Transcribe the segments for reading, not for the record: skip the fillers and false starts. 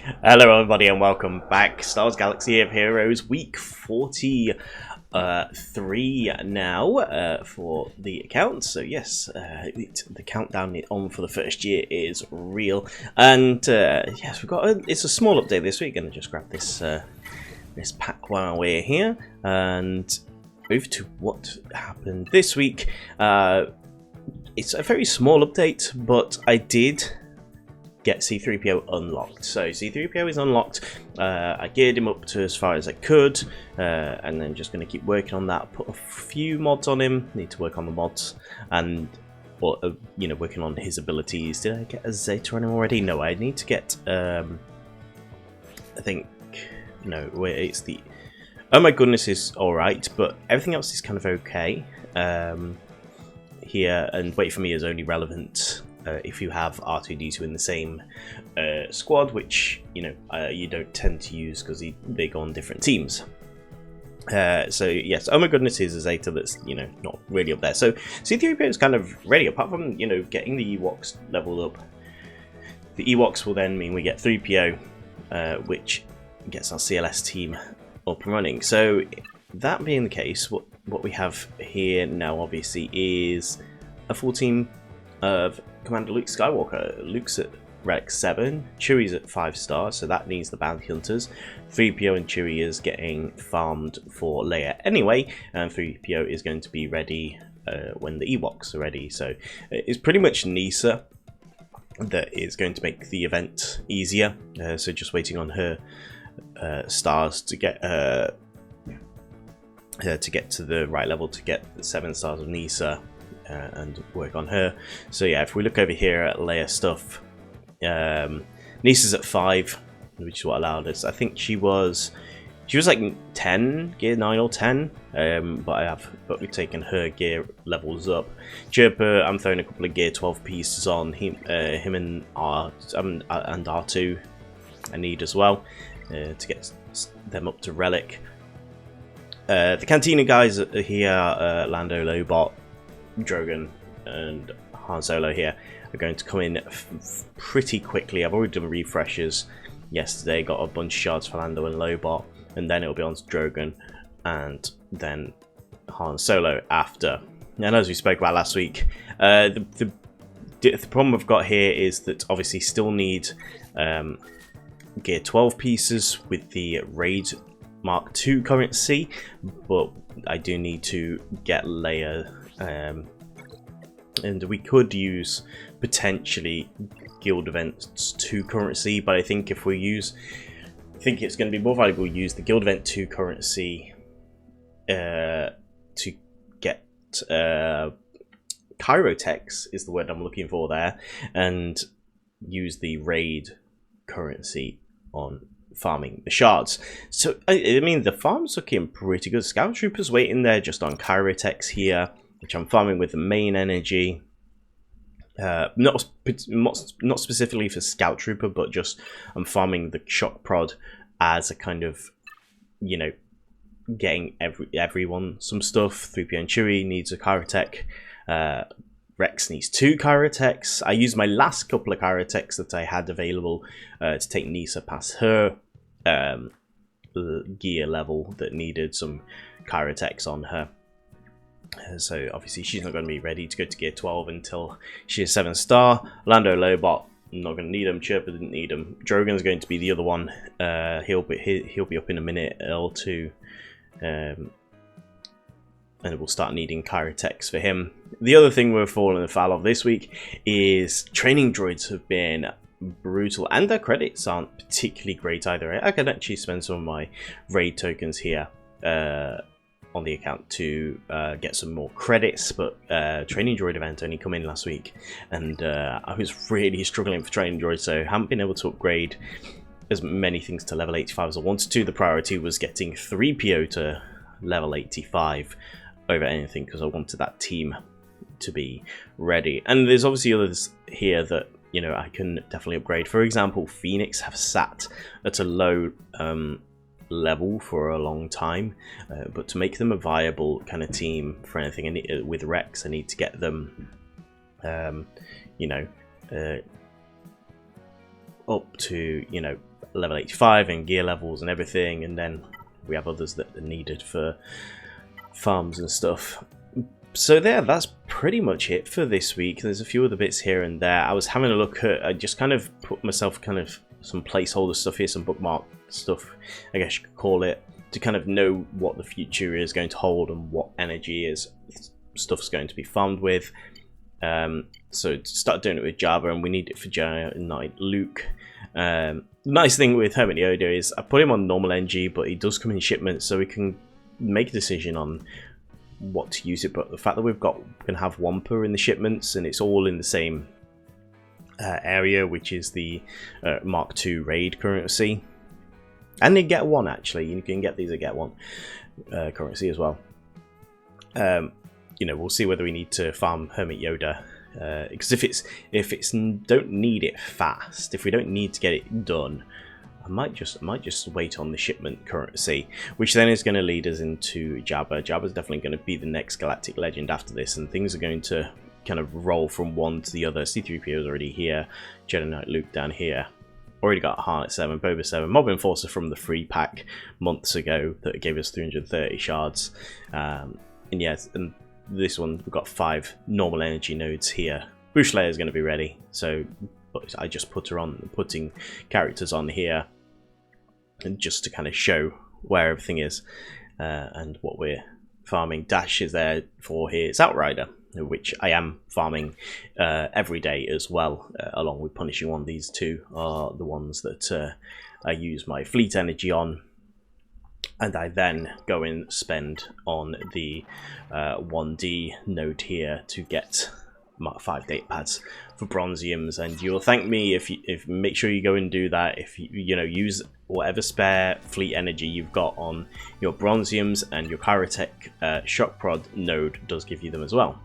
Hello everybody and welcome back. Star Wars Galaxy of Heroes week 43 now for the account. So yes, the countdown on for the first year is real. And yes, we've got it's a small update this week. Gonna just grab this this pack while we're here and move to what happened this week. It's a very small update, but I did get C-3PO unlocked. So C-3PO is unlocked. I geared him up to as far as I could, and then just going to keep working on that. Put a few mods on him. Need to work on the mods and, you know, working on his abilities. Did I get a Zeta on him already? No, I need to get. I think no. Wait, it's the. Oh my goodness, is all right, but everything else is kind of okay. Here and wait for me is only relevant if you have R2-D2 in the same squad, which you don't tend to use because they go on different teams. So yes, oh my goodness is a Zeta that's not really up there. So C-3PO is kind of ready, apart from getting the Ewoks leveled up. The Ewoks will then mean we get 3PO, which gets our CLS team up and running. So that being the case, what we have here now obviously is a full team of Commander Luke Skywalker. Luke's at Relic 7, Chewie's at 5 stars, so that needs the bounty hunters. 3PO and Chewie is getting farmed for Leia anyway, and 3PO is going to be ready when the Ewoks are ready. So it's pretty much Nisa that is going to make the event easier. So just waiting on her stars to get to the right level to get the 7 stars of Nisa. And work on her. So yeah, if we look over here at Leia stuff, Nisa's at 5, which is what allowed us. I think she was like 10, gear 9 or 10, but we've taken her gear levels up. Chirpa, I'm throwing a couple of gear 12 pieces on him and R2. I need as well to get them up to Relic. The Cantina guys are here, Lando, Lobot, Drogon and Han Solo here are going to come in pretty quickly. I've already done refreshes yesterday, got a bunch of shards for Lando and Lobot, and then it'll be on to Drogon and then Han Solo after. And as we spoke about last week, the problem we've got here is that obviously still need gear 12 pieces with the Raid Mark II currency, but I do need to get Leia. And we could use potentially Guild Events 2 currency, but I think if we I think it's going to be more valuable to use the Guild Event 2 currency to get Chirotech is the word I'm looking for there, and use the Raid currency on farming the shards. So I mean the farm's looking pretty good. Scout Troopers waiting there just on Chirotech here, which I'm farming with the main energy. Not specifically for Scout Trooper, but just I'm farming the shock prod as a kind of, getting everyone some stuff. 3PO and Chewie needs a Chirotech. Rex needs 2 Chirotechs. I used my last couple of Chirotechs that I had available to take Nisa past her gear level that needed some Chirotechs on her. So obviously she's not going to be ready to go to gear 12 until she is 7 star. Lando, Lobot, not going to need him. Chirpa didn't need him. Drogon's going to be the other one. He'll be up in a minute or two, and we'll start needing Chirotechs for him. The other thing we're falling foul of this week is training droids have been brutal, and their credits aren't particularly great either. I can actually spend some of my raid tokens here on the account to get some more credits, but training droid event only come in last week, and I was really struggling for training droids, so haven't been able to upgrade as many things to level 85 as I wanted to. The priority was getting 3PO to level 85 over anything because I wanted that team to be ready. And there's obviously others here that I can definitely upgrade. For example, Phoenix have sat at a low level for a long time, but to make them a viable kind of team for anything, with Rex I need to get them up to level 85 and gear levels and everything, and then we have others that are needed for farms and stuff. So there, that's pretty much it for this week. There's a few other bits here and there. I was having a look at, I just kind of put myself kind of some placeholder stuff here, some bookmark stuff, I guess you could call it, to kind of know what the future is going to hold and what energy is stuff's going to be farmed with. So to start doing it with Jabba, and we need it for Knight Luke. Nice thing with Hermit Yoda is I put him on normal NG, but he does come in shipments, so we can make a decision on what to use it. But the fact that we can have Wampa in the shipments, and it's all in the same area, which is the Mark II raid currency, and they get one actually. You can get these at get one currency as well. You know, we'll see whether we need to farm Hermit Yoda, because if it's don't need it fast, if we don't need to get it done, I might just wait on the shipment currency, which then is going to lead us into Jabba. Jabba's definitely going to be the next galactic legend after this, and things are going to kind of roll from one to the other. C-3PO is already here, Jedi Knight Luke down here. Already got Harnett 7, Boba 7, Mob Enforcer from the free pack months ago that gave us 330 shards. And yes, and this one we've got 5 normal energy nodes here. Boost Leia is going to be ready, so I just putting characters on here, and just to kind of show where everything is and what we're farming. Dash is there for his Outrider, which I am farming every day as well, along with Punishing One. These two are the ones that I use my fleet energy on, and I then go and spend on the 1D node here to get Mark 5 data pads for bronziums. And you'll thank me if make sure you go and do that. If you know, use whatever spare fleet energy you've got on your bronziums, and your Kyrotech shock prod node does give you them as well.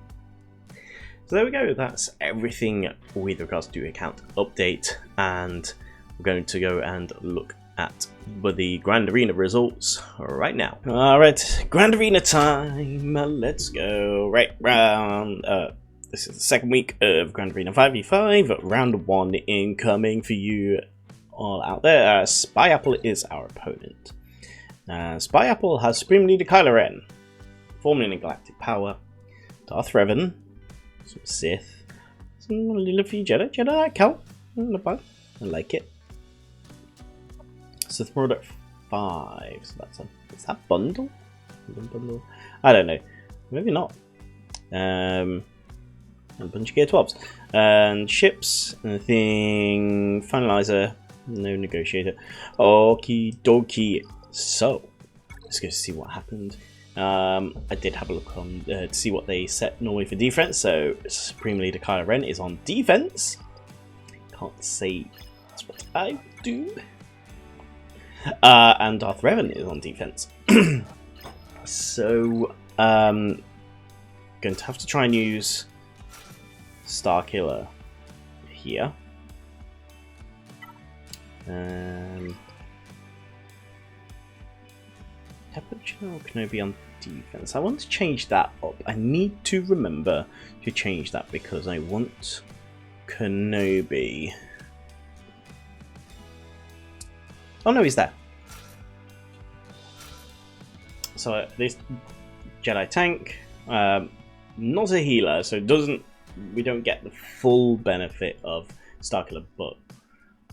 So there we go, that's everything with regards to account update, and we're going to go and look at the Grand Arena results right now. Alright, Grand Arena time, let's go. Right round, this is the second week of Grand Arena 5v5, round 1 incoming for you all out there. Spy Apple is our opponent. Spy Apple has Supreme Leader Kylo Ren, formerly in Galactic Power, Darth Revan, some Sith, some little few Jedi Cal, not bad, I like it. Sith Lord at 5, so that's is that bundle? I don't know, maybe not. And a bunch of Gear 12s. And ships, anything, finalizer, no negotiator. Okie dokie. So, let's go see what happened. I did have a look on to see what they set normally for defense. So Supreme Leader Kylo Ren is on defense. Can't say that's what I do. And Darth Revan is on defense. So going to have to try and use Starkiller here. Capuchino Kenobi on defense. I want to change that up. I need to remember to change that because I want Kenobi. Oh no, he's there. So this Jedi tank, not a healer, so we don't get the full benefit of Starkiller, but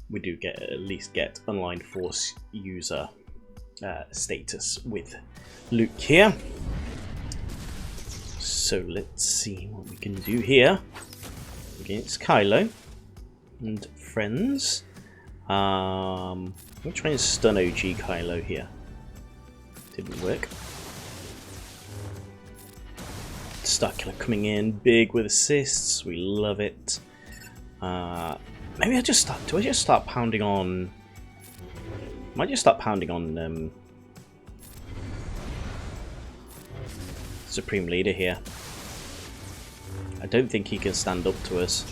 we do at least get Unlined Force user status with Luke here. So let's see what we can do here against Kylo and friends. I'm trying to stun OG Kylo here. Didn't work. Starkiller coming in big with assists. We love it. Maybe do I just start pounding on? Might just start pounding on Supreme Leader here. I don't think he can stand up to us.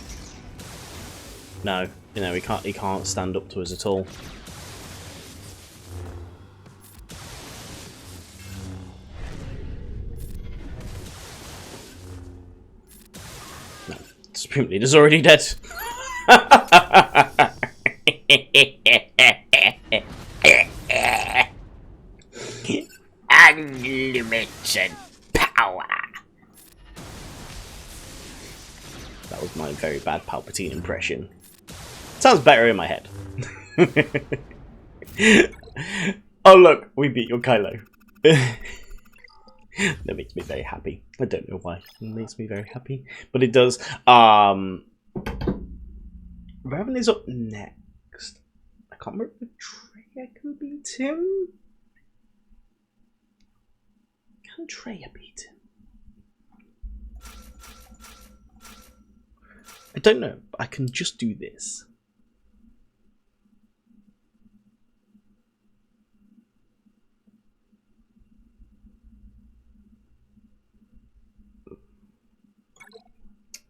No, he can't stand up to us at all. No, Supreme Leader's already dead. Unlimited power. That was my very bad Palpatine impression. Sounds better in my head. Oh look, we beat your Kylo. That makes me very happy. I don't know why. It makes me very happy. But it does. Revan is up next. I can't remember if Traya can beat him. Can Traya beat him? I don't know. But I can just do this.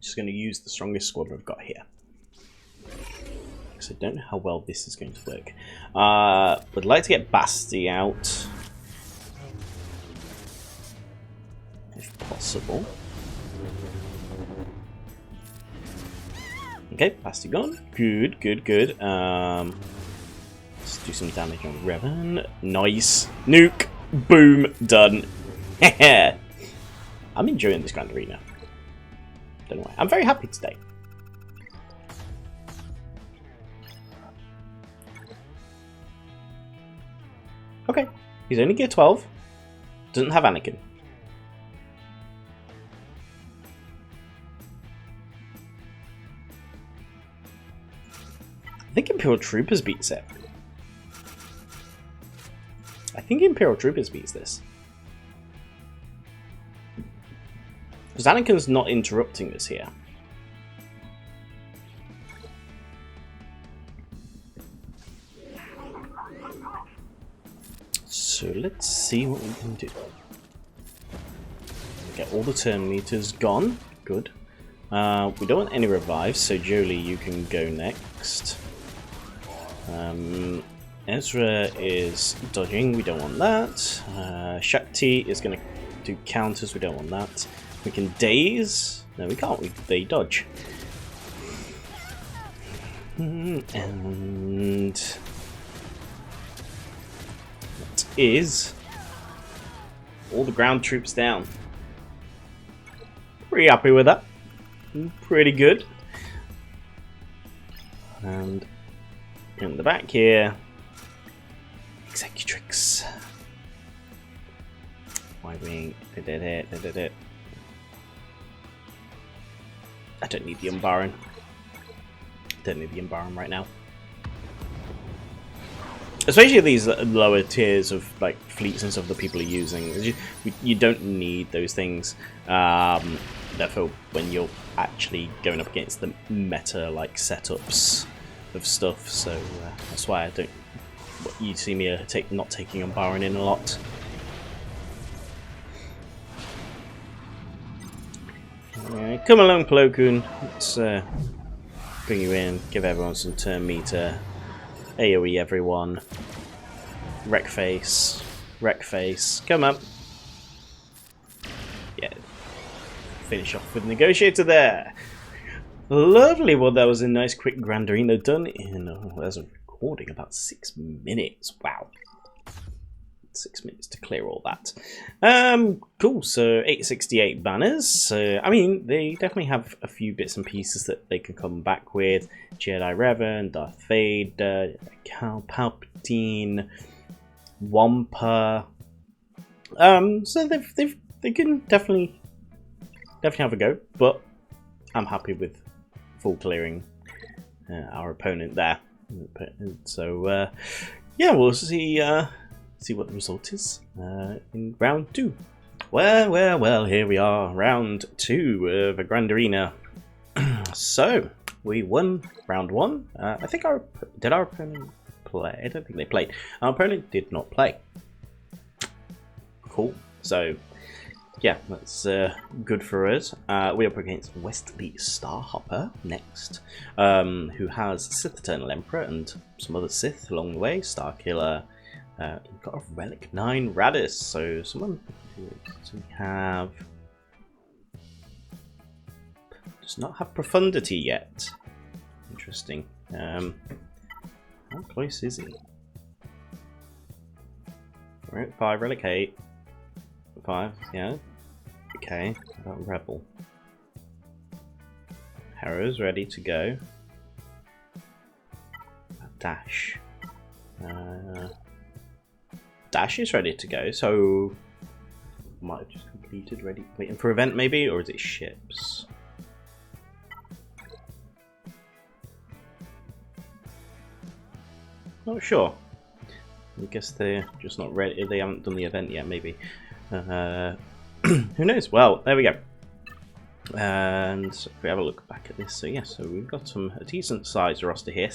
Just going to use the strongest squad I've got here. Because I don't know how well this is going to work. Would like to get Basti out. If possible. Okay, Basti gone. Good, good, good. Let's do some damage on Revan. Nice. Nuke. Boom. Done. I'm enjoying this Grand Arena. Don't know why. I'm very happy today. Okay. He's only gear 12. Doesn't have Anakin. I think Imperial Troopers beats it. I think Imperial Troopers beats this. Because Anakin's not interrupting this here. So let's see what we can do. Get all the turn meters gone. Good. We don't want any revives, so Jolie, you can go next. Ezra is dodging. We don't want that. Shakti is going to do counters. We don't want that. We can daze. No, we can't. They dodge. And that is all the ground troops down. Pretty happy with that. Pretty good. And in the back here, Executrix. Y-wing. I don't need the Umbaran. Don't need the Umbaran right now. Especially these lower tiers of like fleets and stuff that people are using. You don't need those things. Therefore, when you're actually going up against the meta like setups of stuff, so that's why I don't. You see me not taking Umbaran in a lot. Come along, Plo Koon. Let's bring you in, give everyone some turn meter. AoE everyone. Wreck face. Wreck face. Come up. Yeah. Finish off with Negotiator there. Lovely. Well, that was a nice quick Grand Arena done in, as a recording, about 6 minutes. Wow. 6 minutes to clear all that. Cool. So 868 banners. So I mean, they definitely have a few bits and pieces that they can come back with. Jedi Revan, Darth Vader, Cal Palpatine, Wampa. So they can definitely have a go. But I'm happy with full clearing our opponent there. So yeah, we'll see. See what the result is in round 2. Well, here we are, round 2 of a Grand Arena. So, we won round 1. I think did our opponent play? I don't think they played. Our opponent did not play. Cool. So, yeah, that's good for us. We're up against Wesley Starhopper next, who has Sith Eternal Emperor and some other Sith along the way. Starkiller. We've got a Relic 9 Radis, so someone we have does not have Profundity yet. Interesting. How close is he? We're at 5, relic 8. 5, yeah. Okay, about Rebel. Harrow's ready to go. Dash. Dash is ready to go, so might have just completed, ready, waiting for event maybe, or is it ships? Not sure. I guess they're just not ready. They haven't done the event yet, maybe. Who knows? Well, there we go. And if we have a look back at this, so yeah, so we've got a decent sized roster here.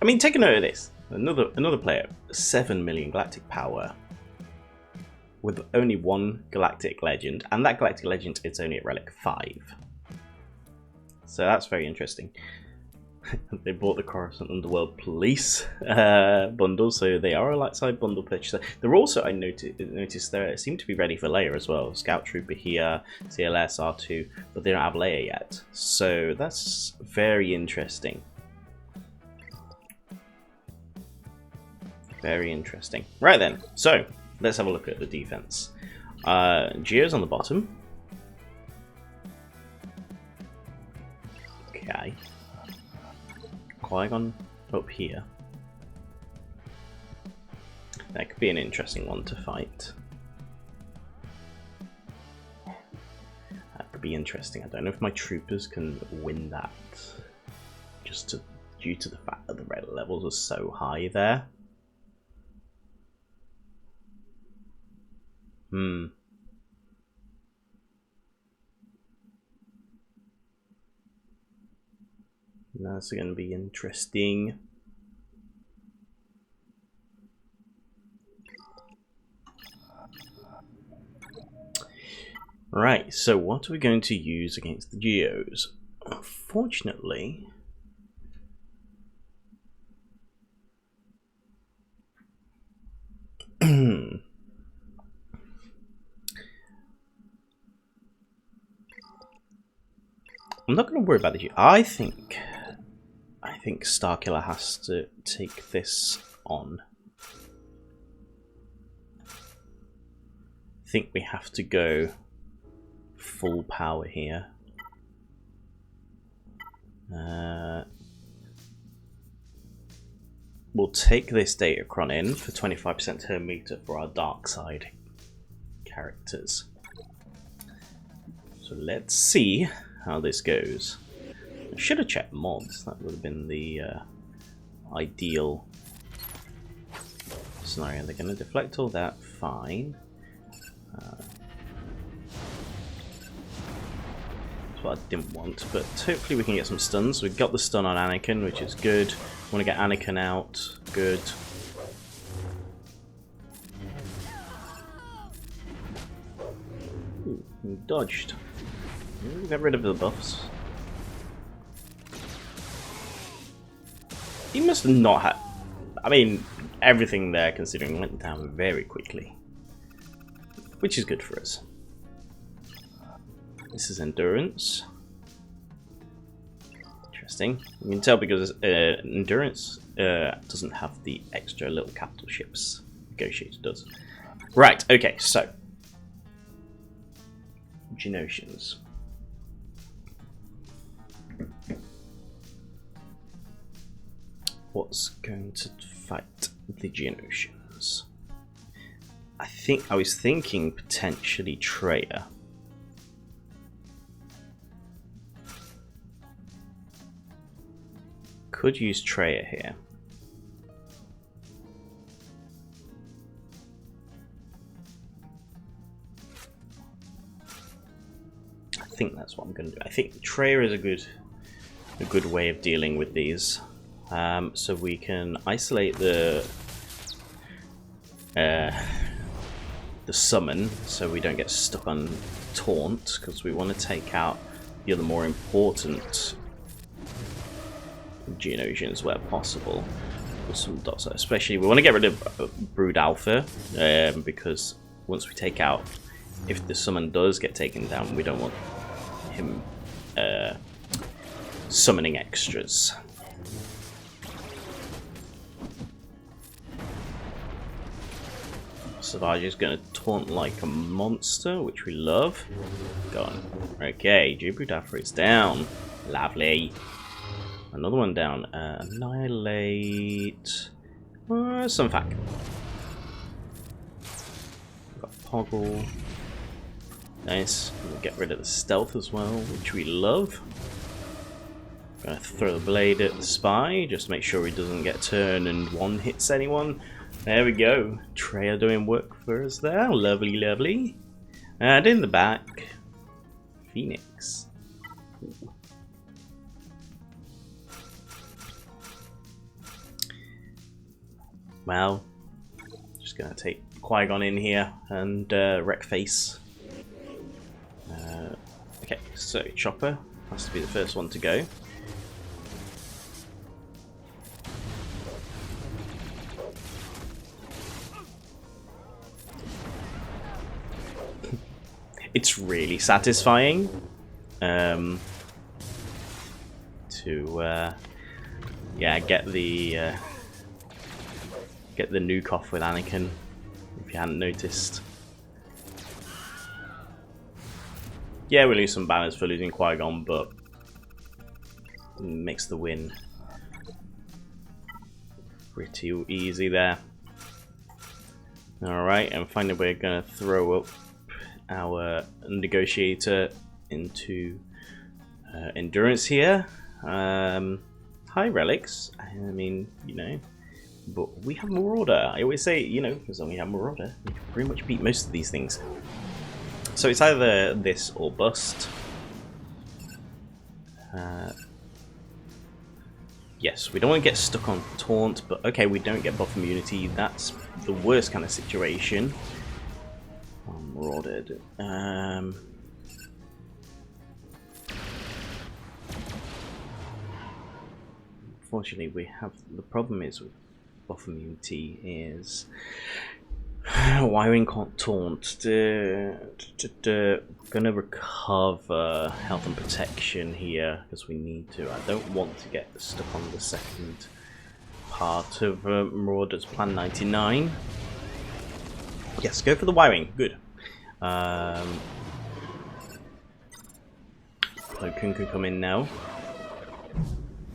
I mean, take a note of this. Another player, 7 million galactic power, with only 1 galactic legend, and that galactic legend is only at relic 5. So that's very interesting. They bought the Coruscant Underworld Police bundle, so they are a light side bundle purchaser. They're also, I noticed, they seem to be ready for Leia as well. Scout Trooper here, CLS, R2, but they don't have Leia yet. So that's very interesting. Very interesting. Right then, so let's have a look at the defense. Geo's on the bottom. Okay. Qui-Gon up here. That could be an interesting one to fight. That could be interesting. I don't know if my troopers can win that, due to the fact that the red levels are so high there. That's going to be interesting. Right, so what are we going to use against the Geos? Unfortunately, I'm not going to worry about the Geo. I think Starkiller has to take this on. I think we have to go full power here. We'll take this Datacron in for 25% turn meter for our dark side characters. So let's see how this goes. I should have checked mods. That would have been the ideal scenario. They're going to deflect all that. Fine. That's what I didn't want, but hopefully we can get some stuns. We've got the stun on Anakin, which is good. Want to get Anakin out. Good. Ooh, he dodged. Get rid of the buffs. He must not have... I mean, everything there, considering, went down very quickly. Which is good for us. This is Endurance. Interesting. You can tell because Endurance doesn't have the extra little capital ships. Negotiator does. Right, okay, so. Geonosians. What's going to fight the Geonosians? I was thinking potentially Traya. Could use Traya here. I think that's what I'm going to do. I think Traya is a good way of dealing with these. So we can isolate the summon, so we don't get stuck on taunt, because we want to take out the other more important Geonosians where possible. With some dots, especially we want to get rid of Brood Alpha, because once we take out, if the summon does get taken down, we don't want him summoning extras. Savage is going to taunt like a monster, which we love. Go on. Okay, Jibudafra is down. Lovely. Another one down. Annihilate. Some fact. Got Poggle. Nice. We'll get rid of the stealth as well, which we love. Gonna throw the blade at the spy, just to make sure he doesn't get turned and one hits anyone. There we go. Treya doing work for us there. Lovely, lovely. And in the back, Phoenix. Ooh. Well, just gonna take Qui-Gon in here and wreck face. Okay, so Chopper has to be the first one to go. It's really satisfying to yeah, get the nuke off with Anakin, if you hadn't noticed. Yeah, we lose some banners for losing Qui-Gon, but it makes the win pretty easy there. Alright, and finally we're going to throw up our negotiator into endurance here. High relics, I mean, you know, but we have Marauder. I always say, you know, as long as we have Marauder, we can pretty much beat most of these things. So it's either this or bust. Yes, we don't want to get stuck on taunt, but okay, we don't get buff immunity. That's the worst kind of situation. Marauded. Unfortunately, we have the problem is with buff immunity is wiring can't taunt. Gonna recover health and protection here because we need to. I don't want to get stuck on the second part of Marauder's Plan 99. Yes, go for the wiring. Good. Plo Koon can come in now.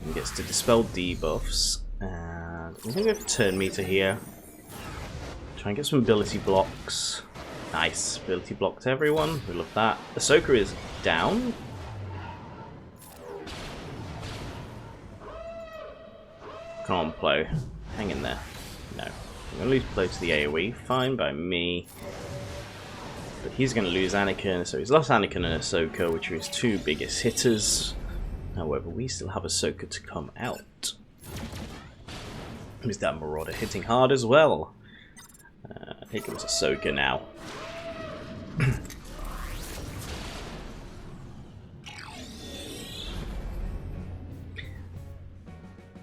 He gets to dispel debuffs. And I'm going to go for turn meter here. Try and get some ability blocks. Nice. Ability blocked everyone. We love that. Ahsoka is down. Come on, Plo. Hang in there. No. I'm going to lose Plo to the AoE. Fine by me. But he's going to lose Anakin, so he's lost Anakin and Ahsoka, which are his two biggest hitters. However, we still have Ahsoka to come out. Is that Marauder hitting hard as well? Here comes Ahsoka now.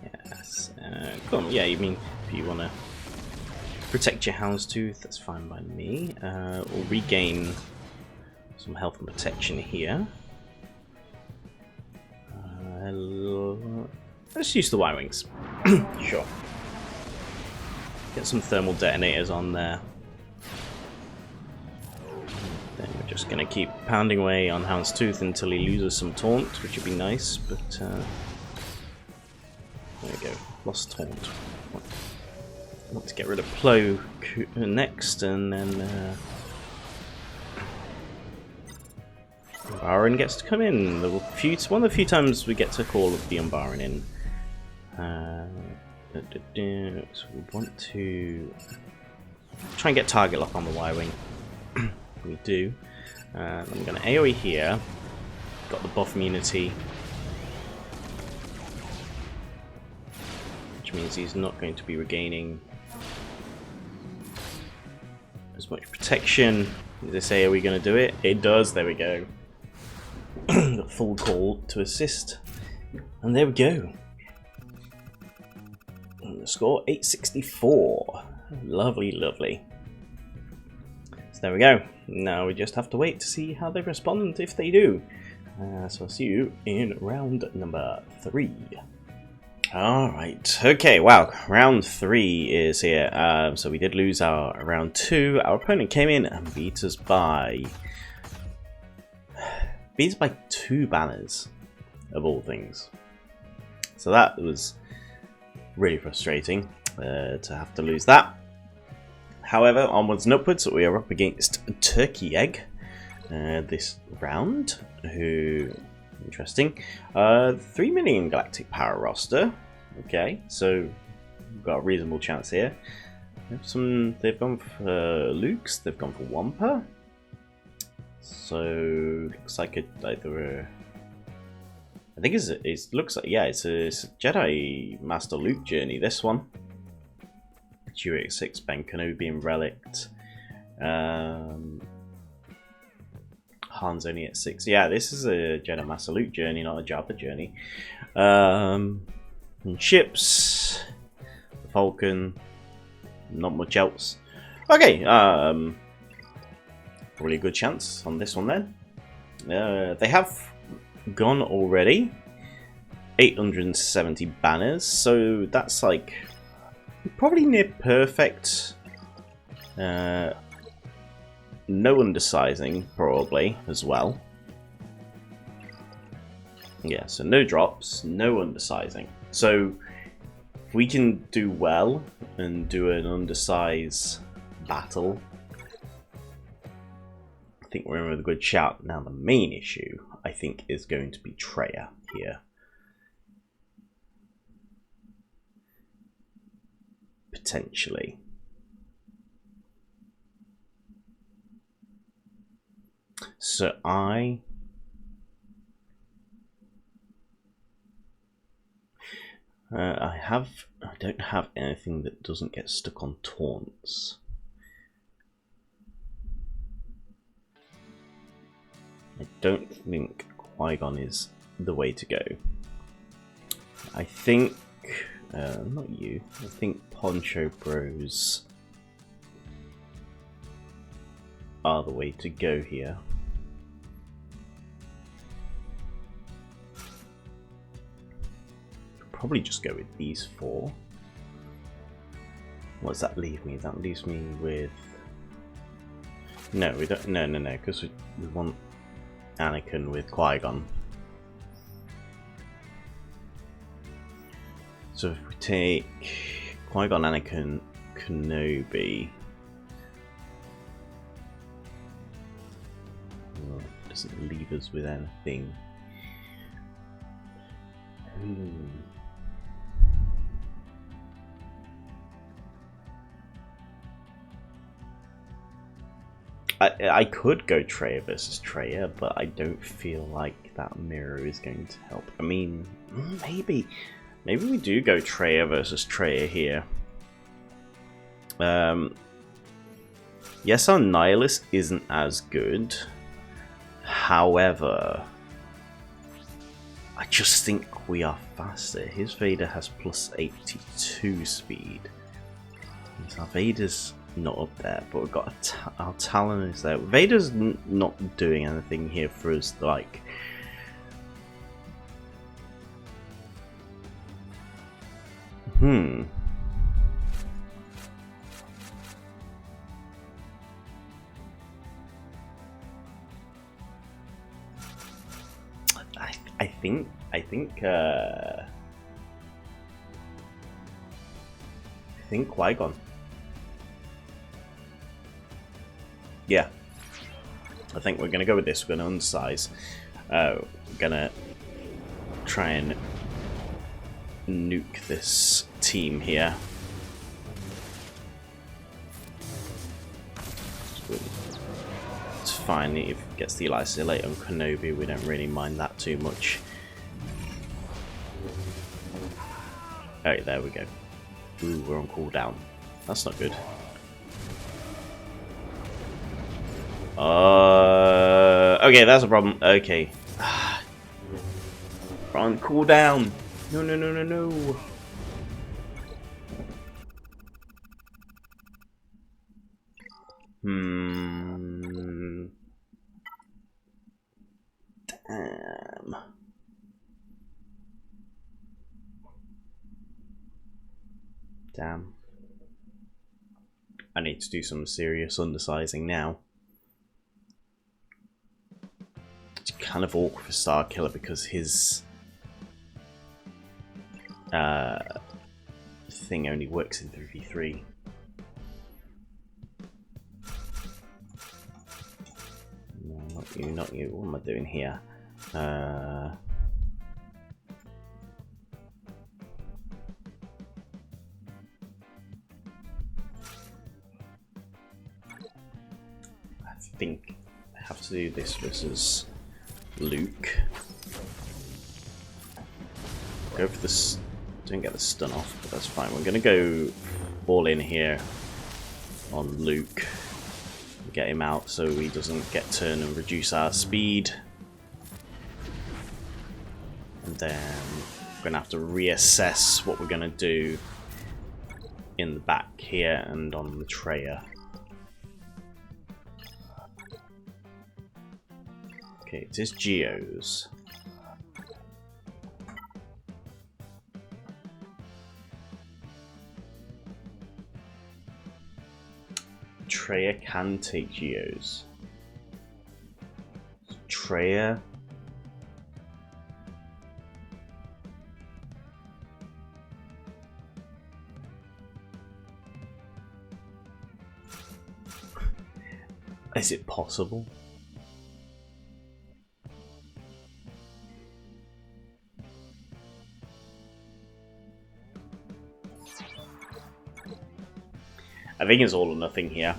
Yes. Come on, yeah, you mean if you want to protect your houndstooth, that's fine by me. We'll regain some health and protection here. Let's use the Y-Wings. Sure. Get some thermal detonators on there. Then we're just going to keep pounding away on Houndstooth until he loses some taunt, which would be nice, but there we go. Lost taunt. I want to get rid of Plo next, and then Umbaran gets to come in. One of the few times we get to call the Umbaran in. So we want to try and get target lock on the Y-Wing. We do. I'm going to AoE here. Got the buff immunity, which means he's not going to be regaining as much protection. Is this AoE going to do it? It does. There we go. The full call to assist, and there we go. And the score 864. Lovely, lovely. So there we go. Now we just have to wait to see how they respond if they do. So I'll see you in round number 3. Alright, okay, wow, round 3 is here. So we did lose our round 2. Our opponent came in and beat us by 2 banners, of all things. So that was really frustrating to have to lose that. However, onwards and upwards, we are up against Turkey Egg this round, who... Interesting. 3 million galactic power roster. Okay, so we've got a reasonable chance here. They've gone for Luke's. They've gone for Wampa. So looks like either I think it looks like, yeah, it's a Jedi Master Luke journey. This one. Chewie at 6, Ben Kenobi and Relict. Han's only at 6. Yeah, this is a Jedi Master Luke journey, not a Jabba journey. And ships, Falcon, not much else. Okay, probably a good chance on this one then. They have gone already. 870 banners, so that's like probably near perfect. No undersizing, probably, as well. Yeah, so no drops, no undersizing. So, if we can do well and do an undersize battle, I think we're in with a good shout. Now, the main issue, I think, is going to be Treya here. Potentially. So I don't have anything that doesn't get stuck on taunts. I don't think Qui-Gon is the way to go. I think not you. I think Poncho Bros are the way to go here. Probably just go with these 4. What does that leave me? That leaves me with... No, we don't. No, because we want Anakin with Qui-Gon. So if we take Qui-Gon, Anakin, Kenobi... Well, it doesn't leave us with anything. I could go Treya versus Treya, but I don't feel like that mirror is going to help. I mean, maybe we do go Treya versus Treya here. Yes, our Nihilus isn't as good. However, I just think we are faster. His Vader has plus 82 speed. So our Vader's not up there, but we've got our Talon is there. Vader's not doing anything here for us, like... I think Qui-Gon. Yeah, I think we're gonna go with this. We're gonna undersize. We're gonna try and nuke this team here. It's fine if it gets the Isolate on Kenobi. We don't really mind that too much. Oh, there we go. Ooh, we're on cooldown. That's not good. Okay, that's a problem. Okay. We're on cooldown. No. Damn. Damn. I need to do some serious undersizing now. It's kind of awkward for Star Killer because his thing only works in 3v3. No, not you, not you. What am I doing here? I think I have to do this versus Luke. Go for this. Don't get the stun off, but that's fine. We're gonna go all in here on Luke. Get him out so he doesn't get turned and reduce our speed. And then we're gonna have to reassess what we're gonna do in the back here and on the Leia. Okay, it is Geo's. Leia can take Geo's. Leia. Is it possible? I think it's all or nothing here.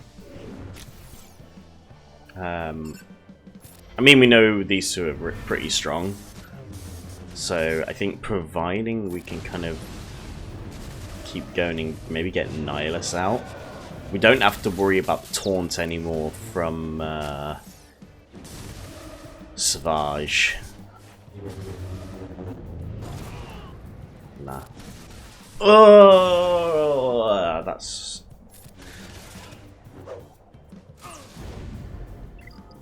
I mean, we know these two are pretty strong, so I think providing we can kind of keep going and maybe get Nihilus out, we don't have to worry about the taunt anymore from Savage. Nah. Oh, that's...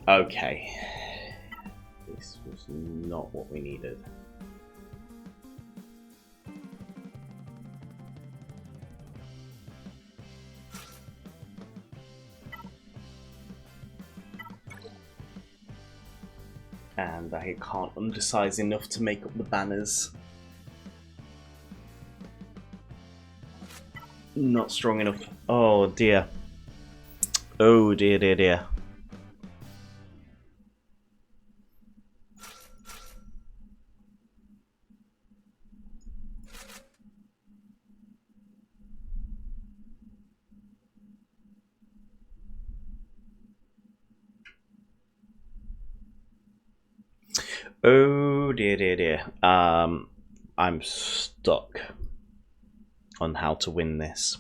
Okay. This was not what we needed. And I can't undersize enough to make up the banners. Not strong enough. Oh dear. Oh dear, dear, dear. Oh dear, dear, dear. I'm stuck on how to win this.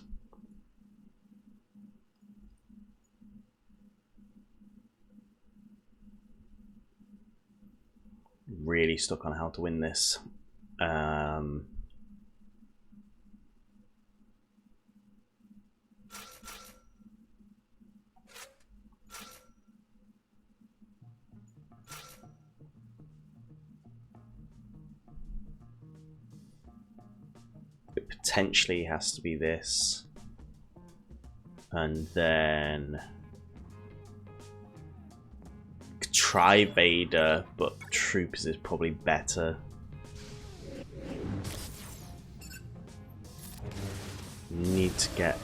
Really stuck on how to win this. It potentially has to be this. And then try Vader, but Troopers is probably better. Need to get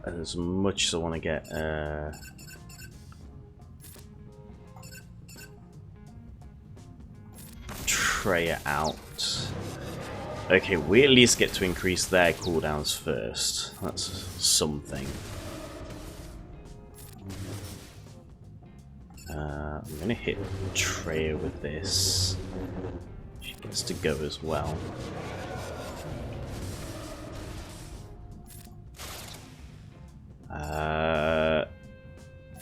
as much as I want to get. Leia out. Okay, we at least get to increase their cooldowns first. That's something. I'm gonna hit Leia with this. She gets to go as well.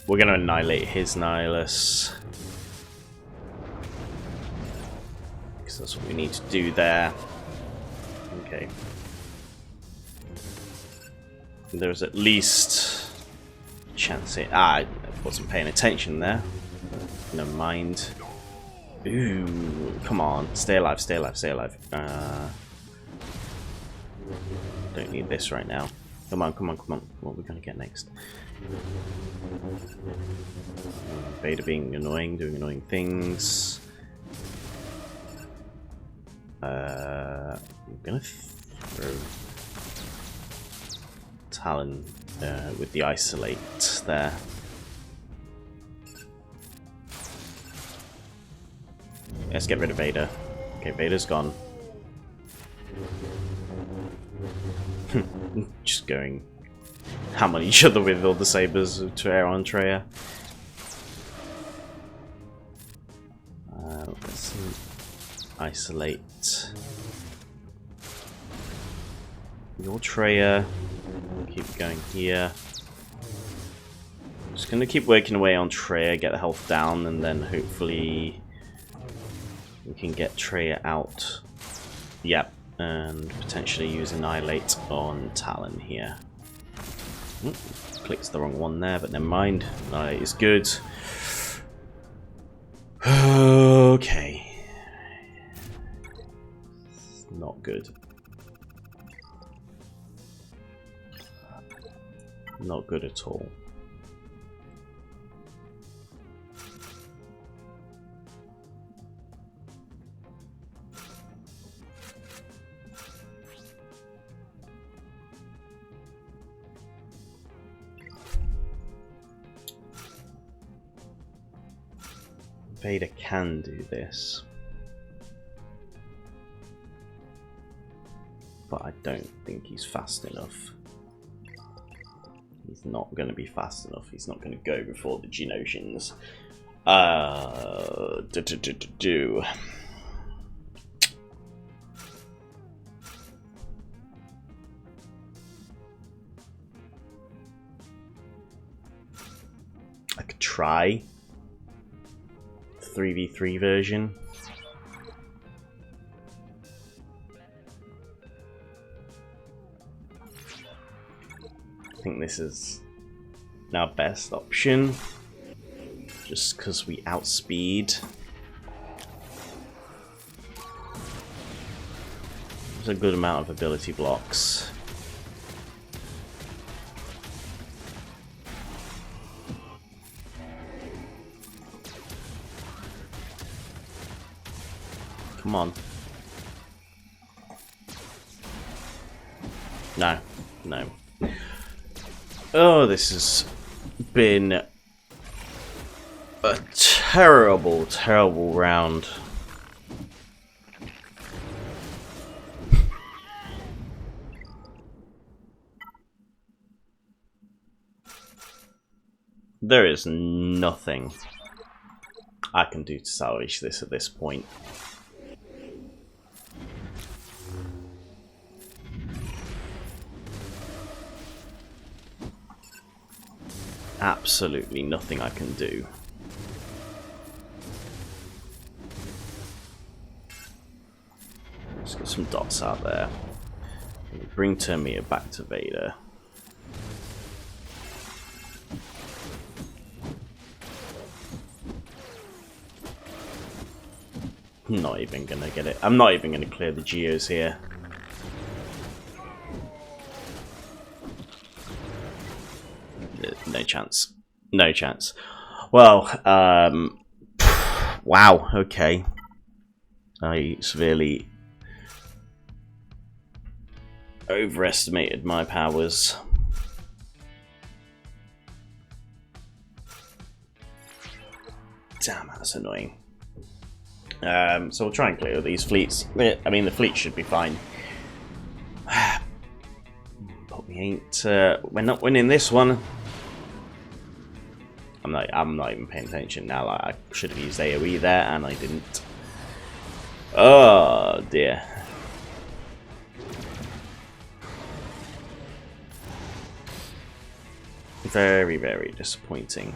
We're gonna annihilate his Nihilus. Because that's what we need to do there. Okay. There's at least a chance it. I wasn't paying attention there. Never mind. Ooh, come on. Stay alive, stay alive, stay alive. Don't need this right now. Come on, come on, come on. What are we gonna get next? Vader being annoying, doing annoying things. I'm gonna throw Talon with the isolate there. Let's get rid of Vader. Okay, Vader's gone. Just going ham on each other with all the sabers to air on Traya. Let's isolate your Traya. Keep going here. Just gonna keep working away on Traya, get the health down, and then hopefully we can get Traya out. Yep, and potentially use Annihilate on Talon here. Clicks the wrong one there, but never mind. Annihilate is good. Okay. Not good. Not good at all. Vader can do this, but I don't think he's fast enough. He's not going to be fast enough. He's not going to go before the Geonosians. I could try 3v3 version. I think this is our best option, just because we outspeed. There's a good amount of ability blocks. Come on. No, no. Oh, this has been a terrible, terrible round. There is nothing I can do to salvage this at this point. Absolutely nothing I can do. Let's get some dots out there. Bring Termina back to Vader. I'm not even gonna get it. I'm not even gonna clear the geos here. No chance. No chance. Well, wow, okay. I severely overestimated my powers. Damn, that's annoying. So we'll try and clear these fleets. I mean, the fleet should be fine. But we ain't, we're not winning this one. I'm not even paying attention now. Like, I should have used AoE there, and I didn't. Oh dear. Very, very disappointing.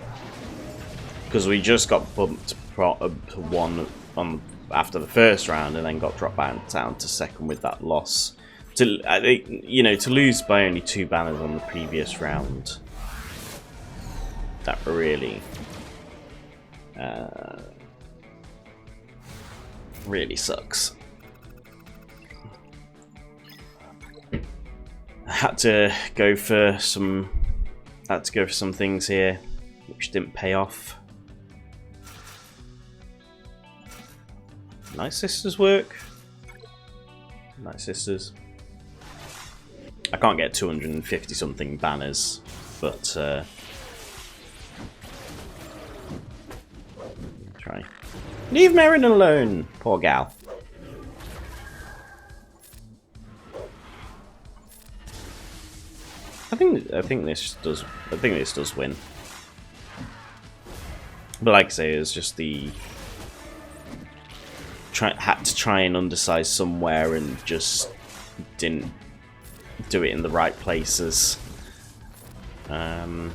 Because we just got bumped to one on after the first round, and then got dropped down to second with that loss. I think, you know, to lose by only 2 banners on the previous round. That really, really sucks. I had to go for some things here which didn't pay off. Night Sisters work. Night Sisters. I can't get 250 something banners, but try. Leave Merrin alone, poor gal. I think this does win. But like I say, it's just the had to try and undersize somewhere and just didn't do it in the right places. Yeah.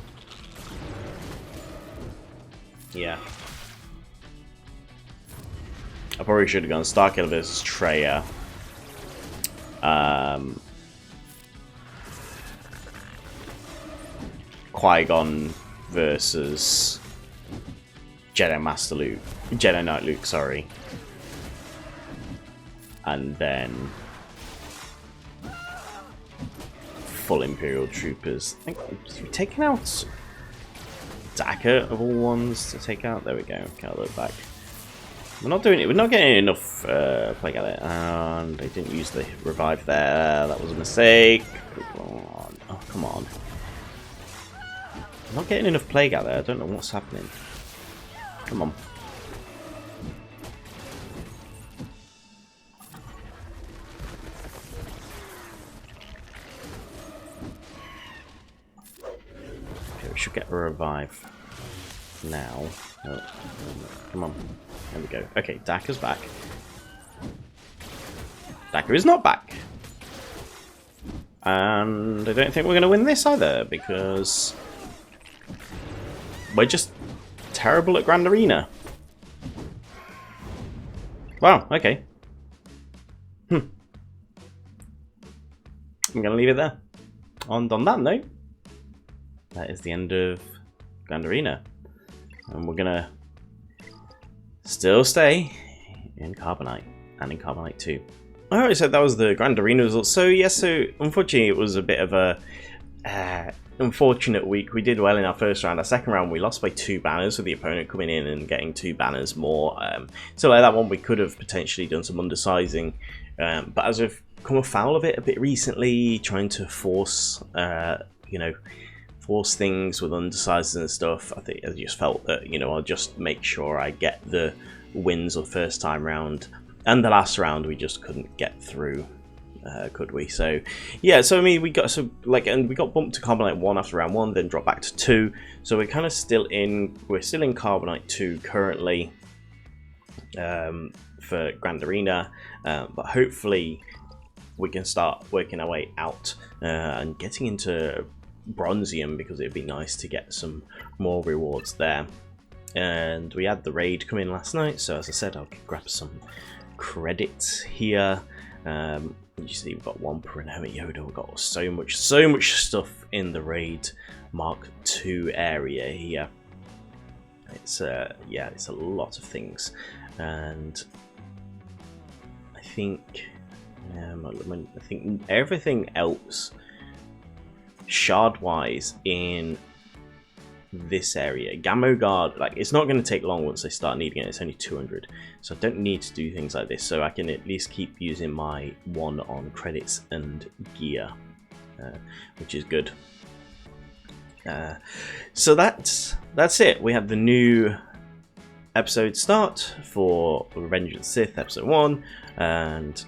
I probably should have gone Starkiller versus Treya. Qui-Gon versus Jedi Knight Luke, sorry. And then full Imperial Troopers. I think we've taken out Daka of all ones to take out. There we go. Okay, I'll look back. We're not doing it. We're not getting enough play gather, and they didn't use the revive there. That was a mistake. Oh, come on. I'm not getting enough play gather. I don't know what's happening. Come on. Okay, we should get a revive now. Oh, come on. There we go. Okay, Daka's back. Daka is not back. And I don't think we're going to win this either, because we're just terrible at Grand Arena. Wow, okay. I'm going to leave it there. On that note, that is the end of Grand Arena. And we're going to still stay in Carbonite and in Carbonite 2. Alright, so that was the Grand Arena results. So yes, so unfortunately it was a bit of a unfortunate week. We did well in our first round. Our second round we lost by 2 banners with the opponent coming in and getting 2 banners more. So like that one we could have potentially done some undersizing, but as we've come afoul of it a bit recently, trying to force force things with undersizes and stuff, I think I just felt that, I'll just make sure I get the wins the first time round, and the last round we just couldn't get through, could we? So yeah, so I mean we got and we got bumped to Carbonite 1 after round 1, then dropped back to 2, so we're kind of still in Carbonite 2 currently for Grand Arena, but hopefully we can start working our way out and getting into Bronzium, because it'd be nice to get some more rewards there. And we had the raid come in last night, so as I said, I'll grab some credits here. You see we've got 1 per Inherent Yoda. We've got so much stuff in the raid Mark II area here. It's yeah, it's a lot of things, and I think everything else shard wise in this area, Gammo Guard, like, it's not going to take long once they start needing it. It's only 200, so I don't need to do things like this, so I can at least keep using my 1 on credits and gear, which is good. So that's it. We have the new episode start for Revenge of the Sith episode 1, and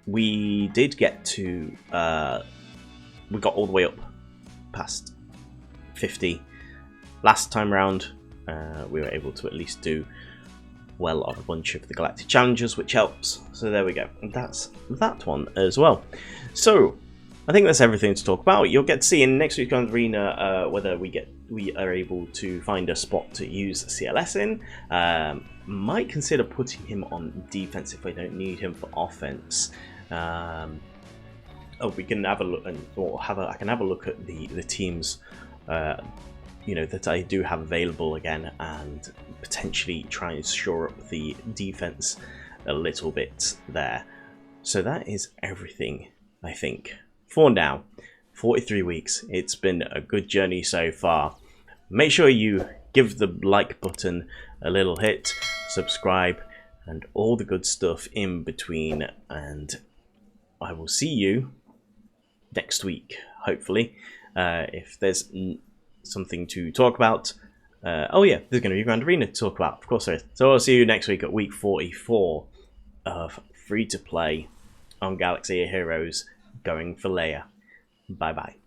we did get to we got all the way up past 50 last time round. We were able to at least do well on a bunch of the galactic challenges, which helps. So there we go, and that's that one as well. So I think that's everything to talk about. You'll get to see in next week's Grand Arena whether we are able to find a spot to use CLS in. Might consider putting him on defense if I don't need him for offense. We can have a look, I can have a look at the teams that I do have available again, and potentially try and shore up the defense a little bit there. So that is everything, I think, for now. 43 weeks. It's been a good journey so far. Make sure you give the like button a little hit, subscribe, and all the good stuff in between. And I will see you next week, hopefully. If there's something to talk about. Oh yeah, there's going to be Grand Arena to talk about. Of course there is. So I'll see you next week at week 44 of free-to-play on Galaxy Heroes, going for Leia. Bye-bye.